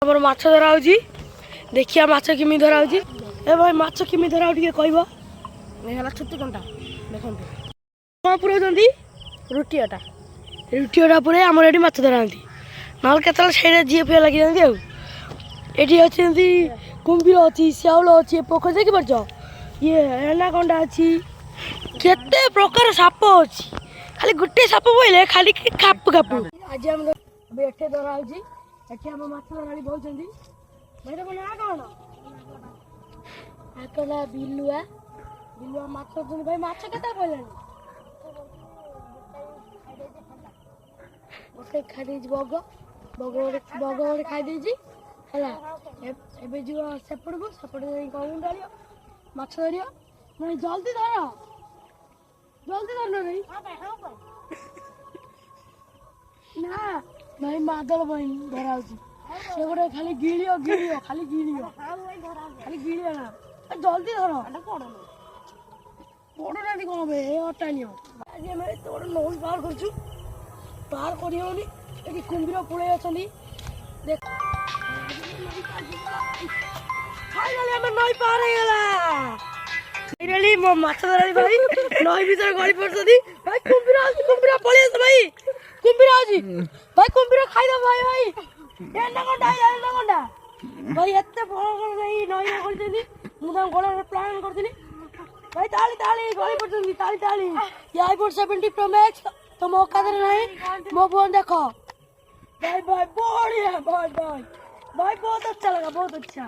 हमर माछ धरा होजी देखिया माछ किमि धरा होजी ए भाई माछ किमि धरा हो ଟିକେ कहबो ए हला छुट्टी कंटा देखंतु कोन पुरो जंदी रुटियाटा पुरे हमर एडी माछ धरा हंती नल केतल सेरे जिए पे लागि जंदी आ एडी अछि कुंभीर अछि श्यावल अछि पोखर देखि परछ ये एनाकोंडा अछि केते प्रकार साप अछि खाली गुट्टे साप बोइले खाली खाप खाप आज हम बेठे धरा होजी एठी हम माछ धराली बहुचंदी भाई बोले आ कोन आकला बिलुआ माछ धरनी भाई माछ केता पइलानी ओके खाइ देजी बग खाइ देजी हला एबे जो सेपड़ जाई कौन डालियो माछ धरियो नहीं जल्दी धर नहीं ना भाई मादल बहिन धरा होची से गोटे खाली गिलियो ना जल्दी धर पड़ ना कौन बे अटानियो आज हम एत बड़ नौल पार करछु पार करी होनी एटी कुंभीर पुळे अछनी देख फाइनली हम नई पार हो गेला फाइनली मो माछ धराली भाई नई भीतर गली पड़छदी भाई कुंभीर पळे आस भाई कुंभीर खाइ दो भाई एना कोंडा भाई एते बड़ नहीं नई करछदी मु त गोला प्लान करथिनी भाई ताली गली पड़छदी ताली ये iPhone 70 Pro Max तो मौका दे नहीं मो फोन देखो भाई बढ़िया भाई बहुत अच्छा लगा बहुत अच्छा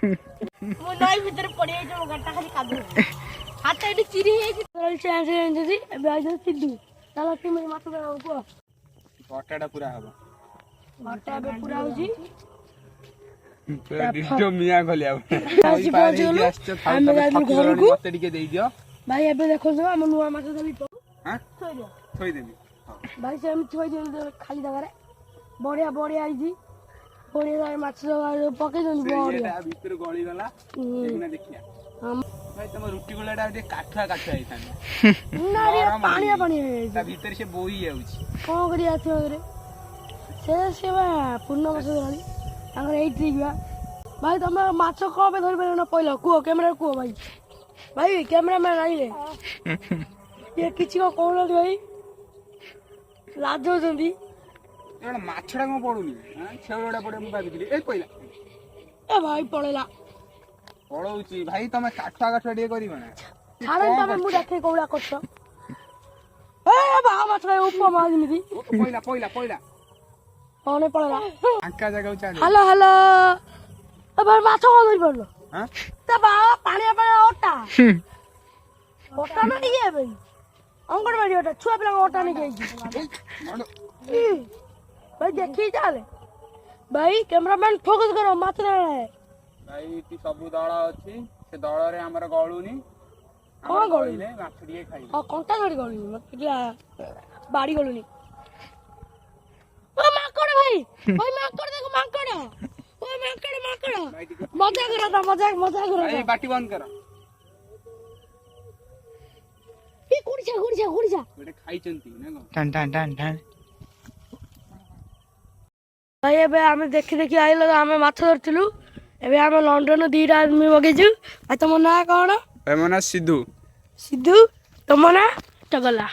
मो नई भीतर पड़ी जो गट्टा खाली कादू हाथ एडी चिरी हे चल चांस जदी अबे आज सिद्धू चलो कि मेरी माथा दे को गट्टाटा पूरा हबो गट्टा बे पूरा होजी डिटो मिया खोलिया आज पहुंचलो हम जाई घर को मते टिके देई दियो भाई एबे देखो जो हम नुआ माथा धरी हां थोई देबी भाई से हम थोई दे खाली जगह रे बढ़िया आईजी बढ़िया माछ पके जन बढ़िया एटा भीतर गली गला देखना देखिया हम भाई तुम रुटी गोलाटा जे काठा आइथान ना रे पानी ता भीतर से बोई जाउची कोन करिया थियो रे से पूर्ण माछ धराली तांगर एई ट्रिक बा भाई तुम माछ को पे धरि ना पहिला को कैमरा को भाई कैमरामैन आइले ये किछि को कोन भाई लाजो जंदी एटा माछडा को पडुनी हां छेवडा पडे मु भाबिथिली ए पहिला ए भाई पळेला पळौची भाई तमे काठा टिके करिबो ना छाड़न तमे मु देखे कोला करछ ए बा माछडा ऊपर मार दिमिति पहिला ओने पळेला अंका जगह चाले हेलो ए भाई माछ को धरि पड़लो हां त बा पानी ओटा ना ये भाई अंगनवाड़ी ओटा छुआ पिला ओटा नहीं गई भाई देखी चाले भाई कैमरामैन फोकस करो माछ ना है भाई ती सब दळ अछि से दळ रे हमर गळुनी कोन गळुनी माछ टिके खाइ हां कोंटा गळी गळुनी मत बाड़ी गळुनी ओ माकड़ भाई माकड़ देखो माकड़ ओ माकड़ मजा करा भाई बाटी बंद करो ए गुड़िया बेटे खाइचंती ना टन भाई एबे आमे देखि आइलो आमे माछ धरतिलु एबे आमे लंडन दीटा आदमी बगेजु आ तुम ना कोन ए मना सिद्धू तुम ना चगला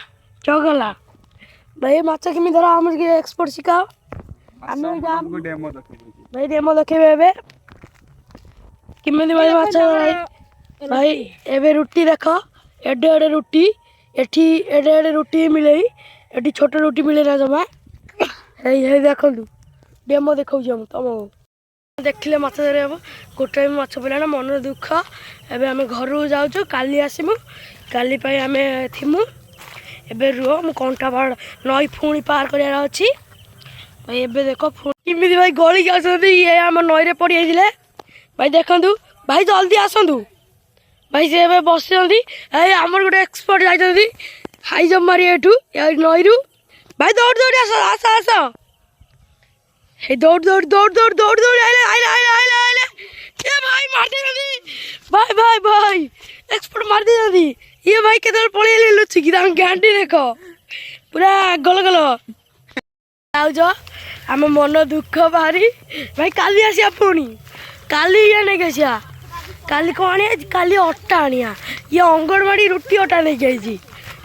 भाई माछ किमि धरा हमर के एक्सपर्ट सिखाओ आमे हमको डेमो देखो भाई डेमो देखेबे एबे किमि भाई माछ भाई एबे रुटी देखो एडे रुटी एडे रुटी मिले एठी छोट रुटी मिले ना जमा हे देखलु डेमो देखौ हम तुम देखले माछ धरे हम गोटे माछ पइला ना मन दुख एबे हमें घर जाउछु काली आसीमु काली पई हमें थिमु एबे रुओ मु कंटा बाड़ नई फुणी पार करिया अछि भाई एबे देखो किमिति भाई गली जाउछथि ये हम नई रे पड़ी आइले भाई देखंतु भाई जल्दी आसंतु भाई से एबे बसियंती ए हमर गोटे एक्सपर्ट जाइछथि हाई जंप मारी एठू नई रु भाई दौड़ आस हे दौड़ आइले ए भाई मार दे भाई एक्सपर्ट मार दे ये भाई केतल पळेले लुचि कि तां गांडी देखो पूरा गल आउ जो आम मन दुख भारी भाई काली आसिया पुणी काली ये नहीं कैसिया काली कौन है काली अट्टा आनिया ये अंगनवाड़ी रुटी अटा नहीं गई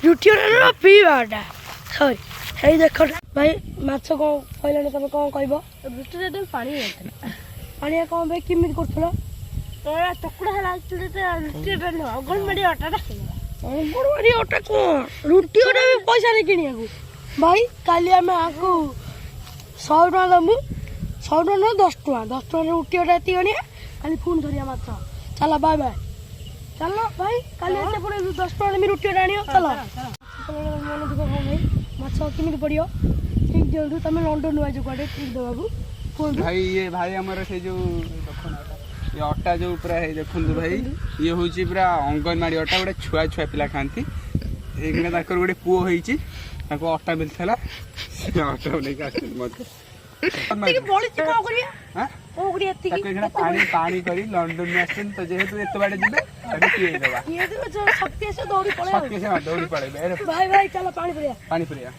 रुटी अटा पीवाटा सॉरी हे देख भाई माछ कौन कहलानी तुम कौन कह रुटी पानी पानी कौन भाई किमित कर चकुड़ा रुटी अंगनवाड़ी अटा अंगनवाड़ी अटा कौन रुटी अटा भी पैसा नहीं किनिया भाई काली आम आपको 100 टका दमु 100 टका ना 10 टका रुटी अटा ये आनिया काली फोन धरिया माछ चला बाय बाय चलो भाई काली आसे पुणे 10 टका में रुटी अटा आनियो चलो मन दुख भाई माछ केमिति पड़ियो ठीक दियंतु तमे लंडन नु आजो कोडे ठीक देबाबू फोन भाई हमर से जो ये अटा जो पूरा है देखु भाई ये हूँ पूरा अंगनवाड़ी अटा गोटे छुआ छुआ पिला खाती एक गोटे पुओ होती अटा मिलता अटा लेके पानी करी लंडन में आस तो जेहेतु एत बाटे जीवे दौड़ी पड़े भाई भाई चलो पानी पुरिया